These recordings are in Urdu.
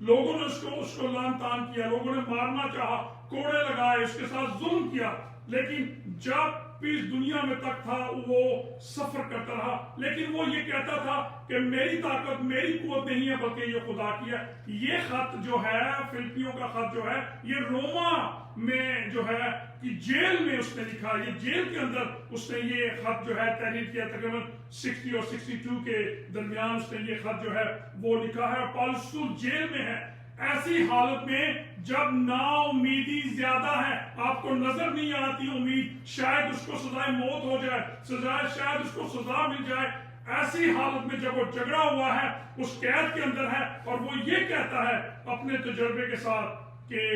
لوگوں نے اس کو لان تان کیا، لوگوں نے مارنا چاہا، کوڑے لگائے، اس کے ساتھ ظلم کیا، لیکن جب بھی اس دنیا میں تک تھا وہ سفر کرتا رہا، لیکن وہ یہ کہتا تھا کہ میری طاقت، میری قوت نہیں ہے بلکہ یہ خدا کی ہے۔ یہ خط جو ہے، فلپیوں کا خط جو ہے، یہ روما میں جو ہے کہ جیل میں اس نے لکھا، یہ جیل کے اندر اس نے یہ خط جو ہے تحریر کیا، تقریباً 60 اور 62 کے درمیان اس نے یہ خط جو ہے وہ لکھا ہے۔ پالس رسول جیل میں ہے، ایسی حالت میں جب نا امیدی زیادہ ہے، آپ کو نظر نہیں آتی امید، شاید اس کو سزائے موت ہو جائے، شاید اس کو سزا مل جائے، ایسی حالت میں جب وہ جھگڑا ہوا ہے، اس قید کے اندر ہے، اور وہ یہ کہتا ہے اپنے تجربے کے ساتھ کہ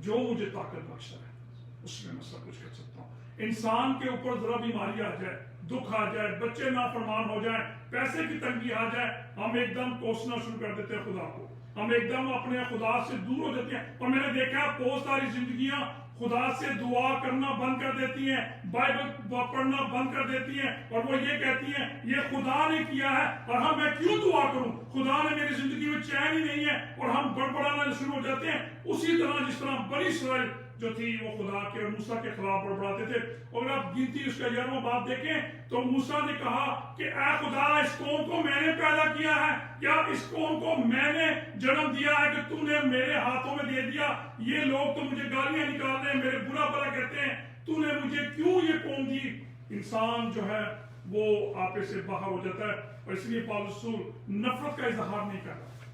جو مجھے طاقت بخشتا ہے اس میں سب کچھ کر سکتا ہوں۔ انسان کے اوپر ذرا بیماری آ جائے، دکھ آ جائے، بچے نافرمان ہو جائیں، پیسے کی تنگی آ جائے، ہم ایک دم کوسنا شروع کر دیتے ہیں خدا کو، ہم ایک دم اپنے خدا سے دور ہو جاتے ہیں۔ اور میں نے دیکھا بہت ساری زندگیاں خدا سے دعا کرنا بند کر دیتی ہیں، بائبل پڑھنا بند کر دیتی ہیں، اور وہ یہ کہتی ہیں یہ خدا نے کیا ہے اور ہم میں کیوں دعا کروں، خدا نے میری زندگی میں چین ہی نہیں ہے، اور ہم بڑبڑانا شروع ہو جاتے ہیں، اسی طرح جس طرح بنی اسرائیل جو تھی وہ خدا کے اور موسیٰ کے خلاف بڑبڑاتے تھے۔ اور آپ گنتی اس کا 11واں باب دیکھیں تو موسیٰ نے کہا کہ اے خدا، اس قوم کو میں نے پیدا کیا ہے، کیا اس قوم کو میں نے جنم دیا ہے کہ تو نے میرے ہاتھوں میں دے دیا؟ یہ لوگ تو مجھے گالیاں نکالتے ہیں، میرے برا بھلا کہتے ہیں، تو نے مجھے کیوں یہ قوم دی؟ انسان جو ہے وہ آپے سے باہر ہو جاتا ہے، اور اس لیے پالس رسول نفرت کا اظہار نہیں کر رہا،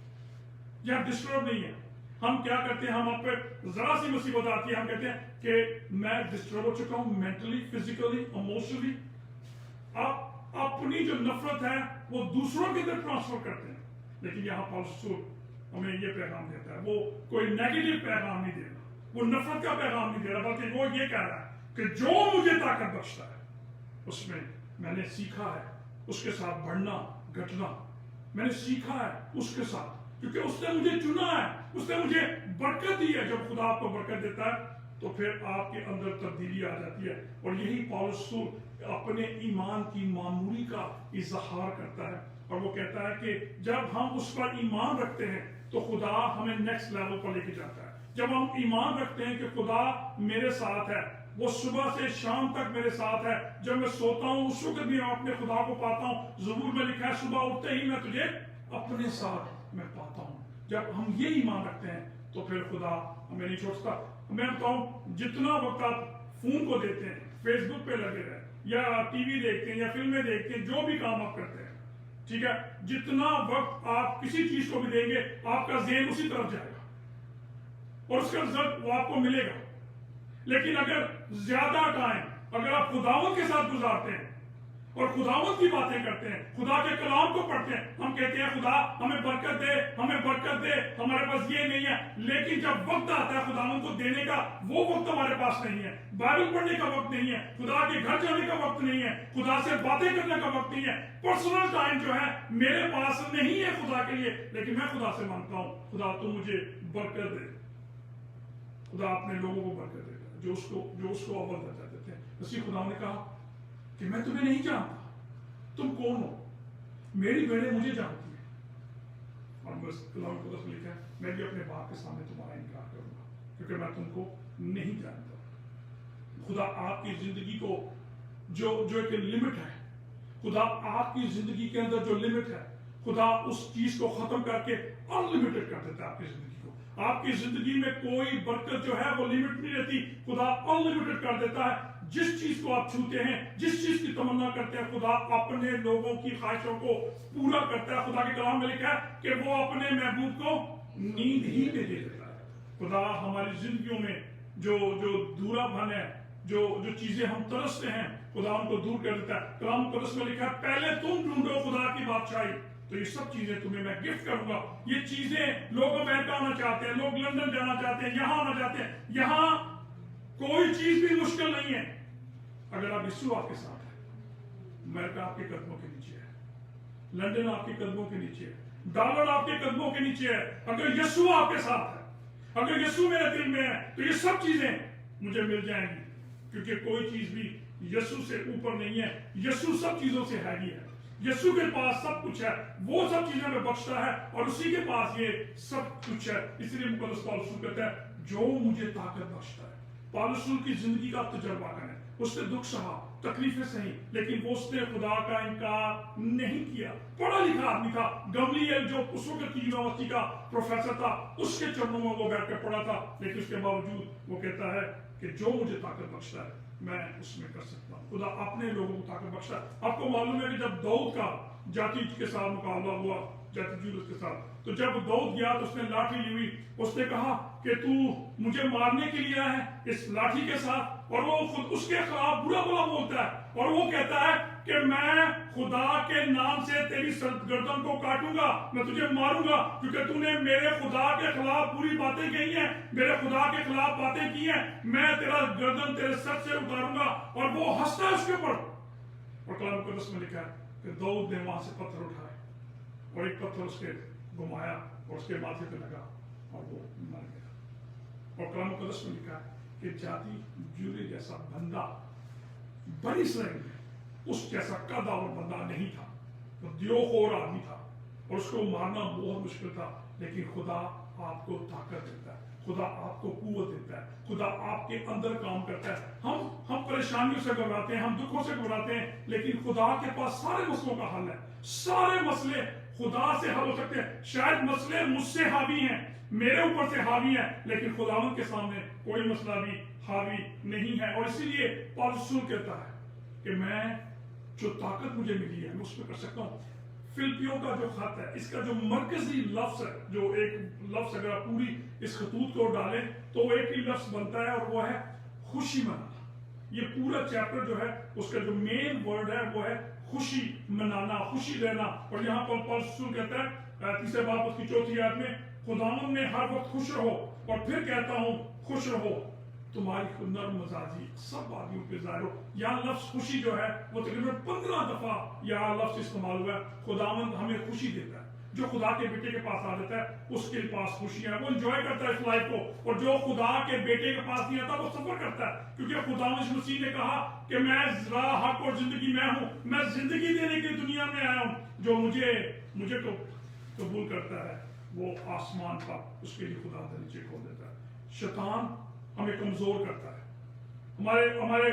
یا ڈسٹرب نہیں ہے۔ ہم کیا کرتے ہیں، ہم آپ پہ ذرا سی مصیبت آتی ہے، ہم کہتے ہیں کہ میں ڈسٹرب ہو چکا ہوں، مینٹلی، فزیکلی، ایموشنلی۔ آپ اپنی جو نفرت ہے وہ دوسروں کے اندر ٹرانسفر کرتے ہیں، لیکن یہاں پالس رسول ہمیں یہ پیغام دیتا ہے، وہ کوئی نیگیٹو پیغام نہیں دے رہا، وہ نفرت کا پیغام نہیں دے رہا، بلکہ وہ یہ کہہ رہا ہے کہ جو مجھے طاقت بخشتا ہے اس میں نے سیکھا ہے اس کے ساتھ بڑھنا گھٹنا، میں نے سیکھا ہے اس کے ساتھ، کیونکہ اس نے مجھے چنا ہے، اس نے مجھے برکت دی ہے۔ جب خدا آپ کو برکت دیتا ہے تو پھر آپ کے اندر تبدیلی آ جاتی ہے، اور یہی پالس رسول اپنے ایمان کی معمولی کا اظہار کرتا ہے، اور وہ کہتا ہے کہ جب ہم اس پر ایمان رکھتے ہیں تو خدا ہمیں نیکسٹ لیول پر لے کے جاتا ہے۔ جب ہم ایمان رکھتے ہیں کہ خدا میرے ساتھ ہے، وہ صبح سے شام تک میرے ساتھ ہے، جب میں سوتا ہوں اس وقت بھی میں اپنے خدا کو پاتا ہوں، زبور میں لکھا ہے صبح اٹھتے ہی میں تجھے اپنے ساتھ میں پاتا ہوں۔ جب ہم یہ ایمان رکھتے ہیں تو پھر خدا ہمیں نہیں چھوڑتا۔ میں بتاؤں جتنا وقت آپ فون کو دیتے ہیں، فیس بک پہ لگے رہے یا ٹی وی دیکھتے ہیں یا فلمیں دیکھتے ہیں، جو بھی کام آپ کرتے ہیں، ٹھیک ہے، جتنا وقت آپ کسی چیز کو بھی دیں گے آپ کا ذہن اسی طرف جائے گا اور اس کا رزلٹ وہ آپ کو ملے گا۔ لیکن اگر زیادہ ٹائم اگر آپ خداوند کے ساتھ گزارتے ہیں اور خداوند کی باتیں کرتے ہیں، خدا کے کلام کو پڑھتے ہیں، ہم کہتے ہیں خدا ہمیں برکت دے، ہمیں برکت دے، ہمارے پاس یہ نہیں ہے، لیکن جب وقت آتا ہے خداوند کو دینے کا، وہ وقت ہمارے پاس نہیں ہے، بائبل پڑھنے کا وقت نہیں ہے، خدا کے گھر جانے کا وقت نہیں ہے، خدا سے باتیں کرنے کا وقت نہیں ہے، پرسنل ٹائم جو ہے میرے پاس نہیں ہے خدا کے لیے، لیکن میں خدا سے مانگتا ہوں خدا تو مجھے برکت دے۔ خدا اپنے لوگوں کو برکت دے جو اس کو اول درجہ دیتے ہیں۔ اسی خدا نے کہا کہ میں تمہیں نہیں جانتا، تم کون ہو؟ میری بھیڑیں مجھے جانتی ہیں، اور بس کلام قدس میں لکھا ہے میں بھی اپنے باپ کے سامنے تمہارا انکار کروں گا کیونکہ میں تم کو نہیں جانتا۔ خدا آپ کی زندگی کو جو ایک لمٹ ہے، خدا آپ کی زندگی کے اندر جو لمٹ ہے، خدا اس چیز کو ختم کر کے ان لمیٹڈ کر دیتا ہے آپ کی زندگی کو۔ آپ کی زندگی میں کوئی برکت جو ہے وہ لمٹ نہیں رہتی، خدا ان لمیٹڈ کر دیتا ہے۔ جس چیز کو آپ چھوتے ہیں، جس چیز کی تمنا کرتے ہیں، خدا اپنے لوگوں کی خواہشوں کو پورا کرتا ہے۔ خدا کے کلام میں لکھا ہے کہ وہ اپنے محبوب کو نیند ہی میں دے دیتا ہے۔ خدا ہماری زندگیوں میں جو دورا بھن ہے، جو چیزیں ہم ترستے ہیں، خدا ان کو دور کر دیتا ہے۔ کلام مقدس میں لکھا ہے پہلے تم ڈھونڈو خدا کی بادشاہی تو یہ سب چیزیں تمہیں میں گفٹ کروں گا۔ یہ چیزیں لوگ امریکہ آنا چاہتے ہیں، لوگ لندن جانا چاہتے ہیں، یہاں آنا چاہتے ہیں، یہاں کوئی چیز بھی مشکل نہیں ہے اگر آپ یسوع آپ کے ساتھ ہیں۔ امریکہ آپ کے قدموں کے نیچے ہے، لندن آپ کے قدموں کے نیچے ہے، ڈالر آپ کے قدموں کے نیچے ہے۔ اگر یسوع آپ کے ساتھ ہے، اگر یسوع میرے دل میں ہے تو یہ سب چیزیں مجھے مل جائیں گی، کیونکہ کوئی چیز بھی یسوع سے اوپر نہیں ہے۔ یسوع سب چیزوں سے ہیوی ہے، یسوع کے پاس سب کچھ ہے، وہ سب چیزیں ہمیں بخشتا ہے اور اسی کے پاس یہ سب کچھ ہے. اس لیے مقدس پالوس کہتا ہے جو مجھے طاقت بخشتا ہے. پالوس کی زندگی کا تجربہ کریں، اس نے دکھ سہا، تکلیفیں سہی، لیکن وہ اس نے خدا کا انکار نہیں کیا. پڑھا لکھا آدمی تھا، گملیل جو اس وقت کی یونیورسٹی کا پروفیسر تھا، اس کے چرنوں میں وہ بیٹھ کر پڑھا تھا، لیکن اس کے باوجود وہ کہتا ہے کہ جو مجھے طاقت بخشتا ہے میں اس میں کر سکتا ہوں. خدا اپنے لوگوں کو طاقت بخشتا ہے. آپ کو معلوم ہے کہ جب داؤد کا جاتی کے ساتھ مقابلہ ہوا، جاتی جولس کے ساتھ، تو جب داؤد گیا تو اس نے لاٹھی لی ہوئی، اس نے کہا کہ تو مجھے مارنے کے لیے آیا ہے اس لاٹھی کے ساتھ، اور وہ خود اس کے خلاف برا برا بولتا ہے اور وہ کہتا ہے کہ میں خدا کے نام سے تیری گردن کو کاٹوں گا، میں تجھے ماروں گا، کیونکہ تو نے میرے خدا کے خلاف بری باتیں کہی ہیں، میرے خدا کے خلاف باتیں کی ہیں، میں تیرا گردن تیرے سر سے اتاروں گا. اور وہ ہنستا ہے اس کے اوپر. اور کلام مقدس میں لکھا ہے کہ داؤد نے وہاں سے پتھر اٹھائے اور ایک پتھر اس کے گھمایا اور اس کے ماتھے پہ لگا اور وہ مر گیا. اور کلام مقدس میں لکھا ہے کہ جاتی جولی جیسا بندہ بڑی اسرائیل میں اس جیسا قد اور بندہ نہیں تھا. وہ دیوخور آدمی تھا اور اس کو مارنا بہت مشکل تھا. لیکن خدا آپ کو طاقت دیتا ہے، خدا آپ کو قوت دیتا ہے، خدا آپ کے اندر کام کرتا ہے. ہم پریشانیوں سے گھبراتے ہیں، ہم دکھوں سے گھبراتے ہیں، لیکن خدا کے پاس سارے مسئلوں کا حل ہے. سارے مسئلے خدا سے حل ہو سکتے ہیں. شاید مسئلے مجھ سے حاوی ہیں، میرے اوپر سے حاوی ہیں، لیکن خداوند کے سامنے کوئی مسئلہ بھی حاوی نہیں ہے. اور اسی لیے پالوس کہتا ہے کہ میں جو طاقت مجھے ملی ہے میں اس میں کر سکتا ہوں. فلپیوں کا جو خط ہے، اس کا جو مرکزی لفظ ہے، جو ایک لفظ اگر آپ پوری اس خطوط کو ڈالیں تو وہ ایک ہی لفظ بنتا ہے اور وہ ہے خوشی منانا. یہ پورا چیپٹر جو ہے اس کا جو مین ورڈ ہے وہ ہے خوشی منانا، خوشی رہنا. اور یہاں پر پالوس کہتا ہے تیسرے باب اس کی چوتھی آیت میں، خداوند میں ہر وقت خوش رہو. اور پھر کہتا ہوں خوش رہو، تمہاری نرم مزاجی سب آدمیوں پہ ظاہر ہو. یہاں لفظ خوشی جو ہے وہ تقریباً 15 دفعہ یہاں لفظ استعمال ہوا ہے. خداوند ہمیں خوشی دیتا ہے. جو خدا کے بیٹے کے پاس آ جاتا ہے اس کے پاس خوشی ہے، وہ انجوائے کرتا ہے اس لائف کو. اور جو خدا کے بیٹے کے پاس نہیں آتا وہ سفر کرتا ہے، کیونکہ خداوند مسیح نے کہا کہ میں راہ، حق اور زندگی میں ہوں، میں زندگی دینے کے دنیا میں آیا ہوں. جو مجھے کو قبول کرتا ہے وہ آسمان کا اس کے لیے خدا کا نیچے کھول دیتا ہے. شیطان ہمیں کمزور کرتا ہے، ہمارے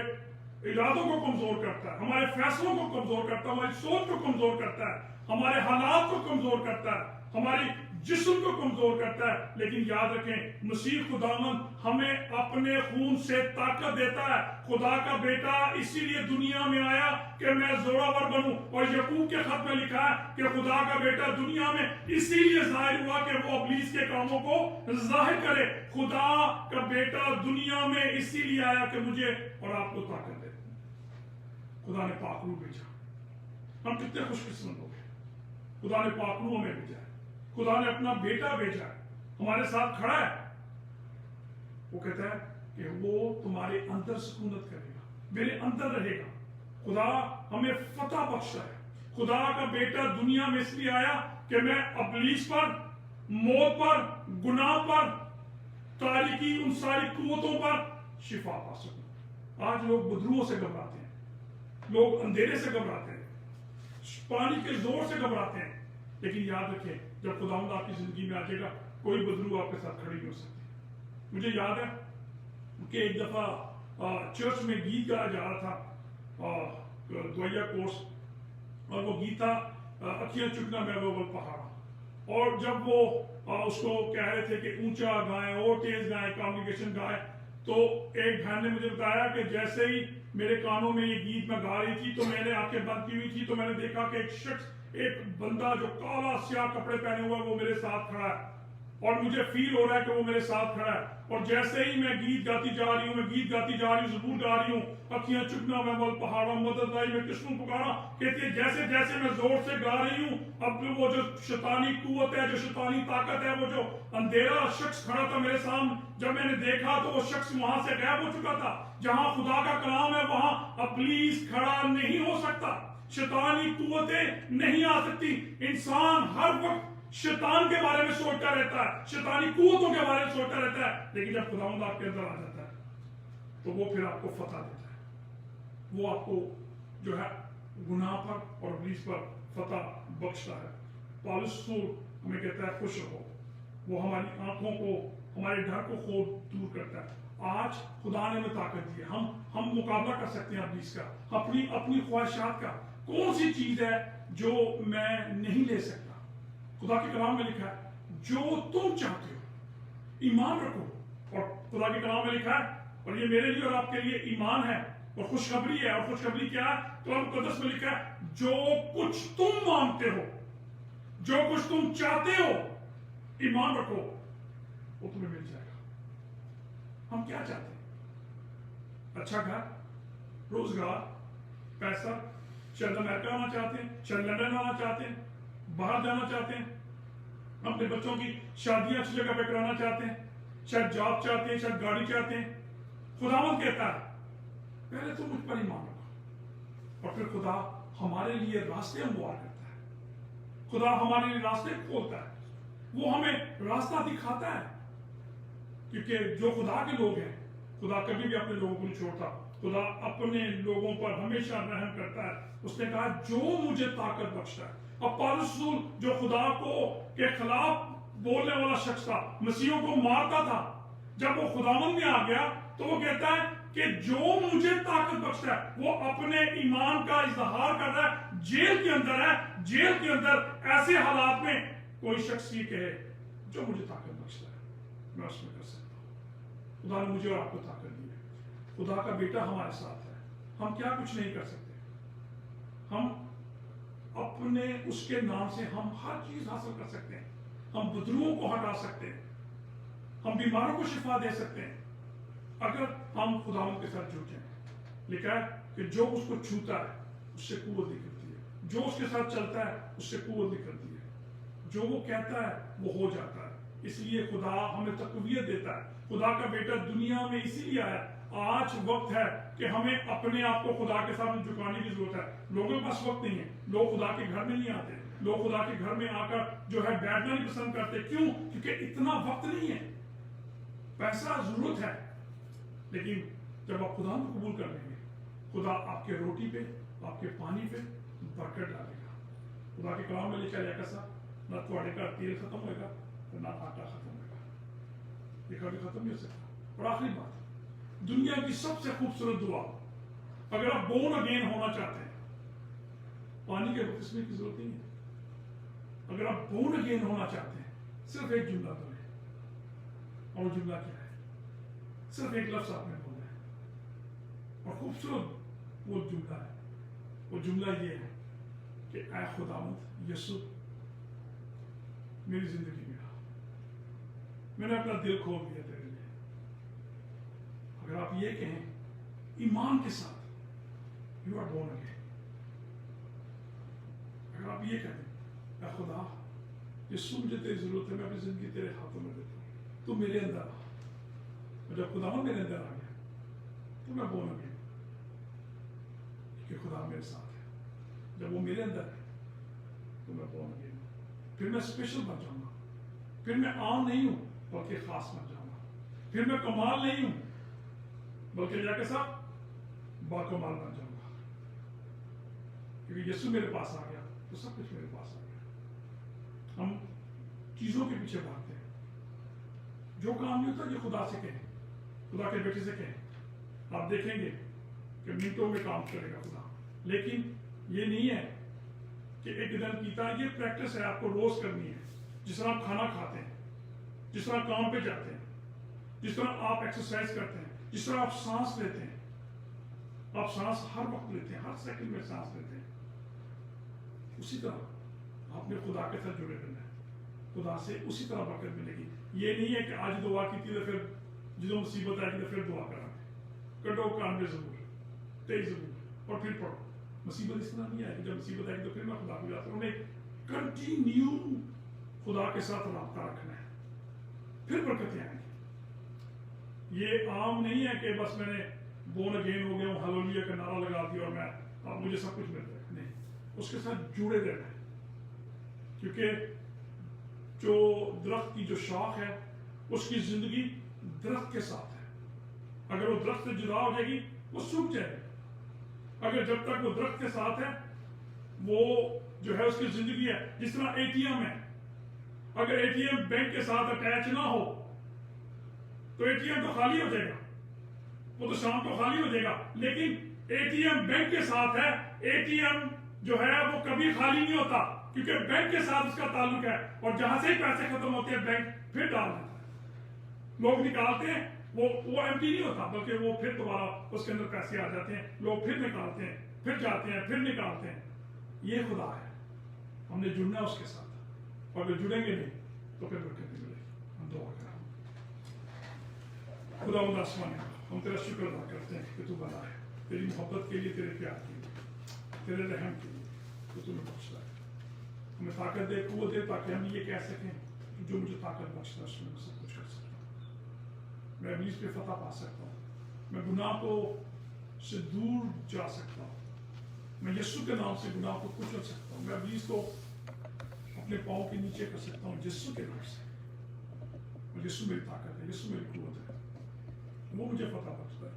ارادوں کو کمزور کرتا ہے، ہمارے فیصلوں کو کمزور کرتا ہے، ہماری سوچ کو کمزور کرتا ہے، ہمارے حالات کو کمزور کرتا ہے، ہماری جسم کو کمزور کرتا ہے. لیکن یاد رکھیں مسیح خداوند ہمیں اپنے خون سے طاقت دیتا ہے. خدا کا بیٹا اسی لیے دنیا میں آیا کہ میں زوراور بنوں. اور یعقوب کے خط میں لکھا ہے کہ خدا کا بیٹا دنیا میں اسی لیے ظاہر ہوا کہ وہ ابلیس کے کاموں کو ظاہر کرے. خدا کا بیٹا دنیا میں اسی لیے آیا کہ مجھے اور آپ کو طاقت دے. خدا نے پاک روح بھیجا. ہم کتنے خوش قسمت ہو گئے. خدا نے پاک روح ہمیں بھیجا ہے. خدا نے اپنا بیٹا بھیجا ہے، ہمارے ساتھ کھڑا ہے. وہ کہتا ہے کہ وہ تمہارے اندر سکونت کرے گا، میرے اندر رہے گا. خدا ہمیں فتح بخشا ہے. خدا کا بیٹا دنیا میں اس لیے آیا کہ میں ابلیس پر، موت پر، گناہ پر، تاریکی ان ساری قوتوں پر شفا پا سکوں. آج لوگ بدروؤں سے گھبراتے ہیں، لوگ اندھیرے سے گھبراتے ہیں، پانی کے زور سے گھبراتے ہیں. لیکن یاد رکھیں جب خداوند آپ کی زندگی میں آ جائے گا کوئی بدرو آپ کے ساتھ کھڑی نہیں ہو سکتی. مجھے یاد ہے کہ ایک دفعہ چرچ میں گیت گایا جا رہا تھا، دویا کورس، اور وہ گیت تھا اکھیاں چکنا میں وہ پہاڑا. اور جب وہ اس کو کہہ رہے تھے کہ اونچا گائیں اور تیز گائیں، کانگریگیشن گائیں، تو ایک بہن نے مجھے بتایا کہ جیسے ہی میرے کانوں میں یہ گیت میں گا رہی تھی تو میں نے آنکھیں بند کی ہوئی تھی تو میں نے دیکھا کہ ایک شخص، ایک بندہ جو کالا سیاہ کپڑے پہنے ہوا ہے وہ میرے ساتھ کھڑا ہے اور مجھے فیل ہو رہا ہے کہ وہ میرے ساتھ کھڑا ہے. اور جیسے ہی میں گیت گاتی جا رہی ہوں، میں گیت گاتی جا رہی ہوں، زبور گا رہی ہوں، اکھیاں چکنا میں بول پہاڑا مدد آئی، میں کس کو پکارا. کہتی ہے جیسے جیسے میں زور سے گا رہی ہوں اب وہ جو شیطانی قوت ہے، جو شیطانی طاقت ہے، وہ جو اندھیرا شخص کھڑا تھا میرے سامنے، جب میں نے دیکھا تو وہ شخص وہاں سے غائب ہو چکا تھا. جہاں خدا کا کلام ہے وہاں ابلیس کھڑا نہیں ہو سکتا، شیطانی قوتیں نہیں آ سکتی. انسان ہر وقت شیطان کے بارے میں سوچتا رہتا ہے، شیطانی قوتوں کے بارے میں سوچتا رہتا ہے. لیکن جب خداوند آپ کے اندر آ جاتا ہے تو وہ پھر آپ کو فتح دیتا ہے. وہ آپ کو جو ہے گناہ پر اور ابلیس پر فتح بخشتا ہے. پالس رسول ہمیں کہتا ہے خوش رہو. وہ ہماری آنکھوں کو، ہمارے ڈر کو خوب دور کرتا ہے. آج خدا نے ہمیں طاقت دی ہے. ہم مقابلہ کر سکتے ہیں ابلیس کا، اپنی خواہشات کا. کون سی چیز ہے جو میں نہیں لے سکتا؟ خدا کے کلام میں لکھا ہے جو تم چاہتے ہو ایمان رکھو. اور خدا کے کلام میں لکھا ہے، اور یہ میرے لیے اور آپ کے لیے ایمان ہے اور خوشخبری ہے. اور خوشخبری کیا ہے؟ کلام مقدس میں لکھا ہے جو کچھ تم مانگتے ہو، جو کچھ تم چاہتے ہو ایمان رکھو وہ تمہیں مل جائے گا. ہم کیا چاہتے ہیں؟ اچھا گھر، روزگار، پیسہ. شاید امریکہ آنا چاہتے ہیں، شاید لندن آنا چاہتے ہیں، باہر جانا چاہتے ہیں، اپنے بچوں کی شادیاں اچھی جگہ پہ کرانا چاہتے ہیں، شاید جاب چاہتے ہیں، شاید گاڑی چاہتے ہیں. خداوند کہتا ہے پہلے تو مجھ پر ایمان رکھو. اور پھر خدا ہمارے لیے راستے ہموار کرتا ہے. خدا ہمارے لیے راستے کھولتا ہے. وہ ہمیں راستہ دکھاتا ہے. کیونکہ جو خدا کے لوگ ہیں، خدا کبھی بھی اپنے لوگوں کو نہیں چھوڑتا. خدا اپنے لوگوں پر ہمیشہ رحم کرتا ہے. اس نے کہا جو مجھے طاقت بخشتا ہے. اب پالس رسول جو خدا کے خلاف بولنے والا شخص تھا، مسیحوں کو مارتا تھا، جب وہ خداوند میں آ گیا تو وہ کہتا ہے کہ جو مجھے طاقت بخشتا ہے. وہ اپنے ایمان کا اظہار کر رہا ہے. جیل کے اندر ہے، جیل کے اندر ایسے حالات میں کوئی شخص یہ کہے جو مجھے طاقت بخشتا ہے میں اس میں کر سکتا ہوں. خدا نے مجھے اور آپ کو طاقت دی ہے. خدا کا بیٹا ہمارے ساتھ ہے. ہم کیا کچھ نہیں کر سکتے. ہم اپنے اس کے نام سے ہم ہر چیز حاصل کر سکتے ہیں. ہم بدروؤں کو ہٹا سکتے ہیں. ہم بیماروں کو شفا دے سکتے ہیں اگر ہم خداوند کے ساتھ جڑ جائیں. لکھا ہے کہ جو اس کو چھوتا ہے اس سے قوت نکلتی ہے. جو اس کے ساتھ چلتا ہے اس سے قوت نکلتی ہے. جو وہ کہتا ہے وہ ہو جاتا ہے. اس لیے خدا ہمیں تقویت دیتا ہے. خدا کا بیٹا دنیا میں اسی لیے آیا. آج وقت ہے کہ ہمیں اپنے آپ کو خدا کے سامنے جھکانے کی ضرورت ہے. لوگوں کے پاس وقت نہیں ہے. لوگ خدا کے گھر میں نہیں آتے. لوگ خدا کے گھر میں آ کر جو ہے بیٹھنا نہیں پسند کرتے. کیوں؟ کیونکہ اتنا وقت نہیں ہے. پیسہ ضرورت ہے، لیکن جب آپ خدا کو قبول کر لیں گے خدا آپ کے روٹی پہ، آپ کے پانی پہ برکت ڈالے گا. خدا کے کلام میں لکھا جائے گا نہ تھوڑے کا تیل ختم ہوئے گا نہ آٹا ختم ہوئے گا. یہ کبھی ختم نہیں ہو سکتا. اور آخری بات، دنیا کی سب سے خوبصورت دعا، اگر آپ بورن اگین ہونا چاہتے ہیں، پانی کے بپتسمے کی ضرورت نہیں ہے. اگر آپ بورن اگین ہونا چاہتے ہیں صرف ایک جملہ بولیں. اور جملہ کیا ہے؟ صرف ایک لفظ آپ نے بولنا ہے. اور خوبصورت وہ جملہ ہے. وہ جملہ یہ ہے کہ اے خداوند یسوع میری زندگی میں آ. میں نے اپنا دل کھول دیا تیرے لیے. اگر آپ یہ کہیں ایمان کے ساتھ یو آر بورن اگین. اگر آپ یہ کہیں اے خدا یسوع مجھے تیری ضرورت ہے، میں اپنی زندگی تیرے ہاتھوں میں دیتا ہوں، تو میرے اندر آ. اور جب خدا میرے اندر آ گیا تو میں بورن اگین. کہ خدا میرے ساتھ ہے. جب وہ میرے اندر ہے تو میں بورن اگین ہوں. پھر میں اسپیشل بن جاؤں گا. پھر میں عام نہیں ہوں بلکہ خاص بن جاؤں گا. پھر میں کمال نہیں ہوں بلکہ جا کے ساتھ باکمال بن جاؤں گا. کیونکہ یسوع میرے پاس آ گیا تو سب کچھ میرے پاس آ گیا. ہم چیزوں کے پیچھے بھاگتے ہیں. جو کام نہیں ہوتا یہ خدا سے کہیں، خدا کے بیٹے سے کہیں. آپ دیکھیں گے کہ منٹوں میں کام کرے گا خدا. لیکن یہ نہیں ہے کہ ایک دن کیتا. یہ پریکٹس ہے آپ کو روز کرنی ہے. جس طرح آپ کھانا کھاتے ہیں، جس طرح کام پہ جاتے ہیں، جس طرح آپ ایکسرسائز کرتے ہیں، جس طرح آپ سانس لیتے ہیں. آپ سانس ہر وقت لیتے ہیں، ہر سیکنڈ میں سانس لیتے ہیں. اسی طرح آپ نے خدا کے ساتھ جڑے رہنا ہے. خدا سے اسی طرح برکت ملے گی. یہ نہیں ہے کہ آج دعا کی تھی تو پھر جدو مصیبت آئے گی تو پھر دعا کرا گے. کٹو کان میں ضرور، تیز ضرور اور پھر پڑھو. مصیبت اس طرح نہیں آئے گی. جب مصیبت آئے گی تو پھر میں خدا کو جاتا ہوں. انہیں کنٹینیو خدا کے ساتھ رابطہ رکھنا ہے، پھر برکتیں آئیں گی. یہ عام نہیں ہے کہ بس میں نے بورن اگین ہو گیا ہوں، ہاللویا کا نعرہ لگا دیا اور میں اب مجھے سب کچھ مل جائے. نہیں، اس کے ساتھ جڑے رہنا ہے. کیونکہ جو درخت کی جو شاخ ہے اس کی زندگی درخت کے ساتھ ہے. اگر وہ درخت سے جدا ہو جائے گی وہ سوکھ جائے گی. اگر جب تک وہ درخت کے ساتھ ہے وہ جو ہے اس کی زندگی ہے جس طرح اے ٹی ایم ہے. اگر اے ٹی ایم بینک کے ساتھ اٹیچ نہ ہو تو اے ٹی ایم تو خالی ہو جائے گا, وہ تو شام کو خالی ہو جائے گا. لیکن اے ٹی ایم بینک کے ساتھ ہے, اے ٹی ایم جو ہے وہ کبھی خالی نہیں ہوتا کیونکہ بینک کے ساتھ اس کا تعلق ہے, اور جہاں سے ہی پیسے ختم ہوتے ہیں بینک پھر ڈال دیتا ہے. لوگ نکالتے ہیں, وہ ایمٹی نہیں ہوتا بلکہ وہ پھر دوبارہ اس کے اندر پیسے آ جاتے ہیں, لوگ پھر نکالتے ہیں, پھر جاتے ہیں, پھر نکالتے ہیں. یہ خدا ہے, ہم نے جڑنا ہے اس کے ساتھ, اور اگر جڑیں گے نہیں تو پھر برکت نہیں ملے گی. ہم دعا کریں. خدا آسمانی ہم تیرا شکر ادا کرتے ہیں کہ تو بنا ہے, تیری محبت کے لیے, تیرے پیار کے لیے, تیرے رحم کے لیے تو تمہیں بخشتا ہے. ہمیں طاقت دے, قوت دے, تاکہ ہم یہ کہہ سکیں کہ جو مجھے طاقت بخشتا ہے اس میں سب کچھ کر سکتا ہوں. میں ابلیس پہ فتح پا سکتا ہوں, میں گناہ کو سے دور جا سکتا ہوں, میں یسوع کے نام سے گناہ کو کچل سکتا ہوں, میں ابلیس کو اپنے پاؤں کے نیچے کر سکتا ہوں یسوع کے نام سے. اور یسوع میری طاقت ہے, یسوع میری قوت ہے, وہ مجھے فتح بخشتا ہے,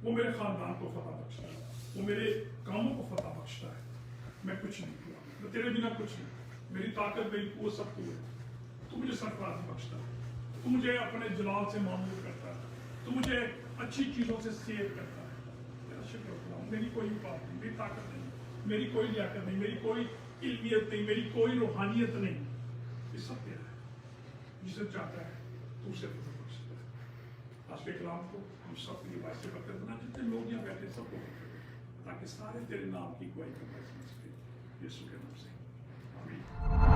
وہ میرے خاندان کو فتح بخشتا ہے, وہ میرے کاموں کو فتح بخشتا ہے. میں کچھ نہیں ہوا, میں تیرے بنا کچھ نہیں, میری طاقت میری قوت سب تو ہے. تو مجھے سرفرازی بخشتا ہے, تو مجھے اپنے جلال سے معمول کرتا ہے, تو مجھے اچھی چیزوں سے سیو کرتا ہے. تیرا شکر کرتا ہوں. میری کوئی بات نہیں, میری طاقت نہیں, میری کوئی لیاقت نہیں, میری کوئی علمیت نہیں, میری کوئی روحانیت نہیں, یہ سب تیرا ہے. جسے چاہتا ہے تو اسے فتح بخشتا ہے. آج کے کلام کو ہم سب کے لیے باعث برکت بنا, جتنے لوگ یہاں بیٹھے سب کو تاکہ سارے تیرے نام کی گواہی کرنا سمجھ سکے. یسوع کے نام سے آمین.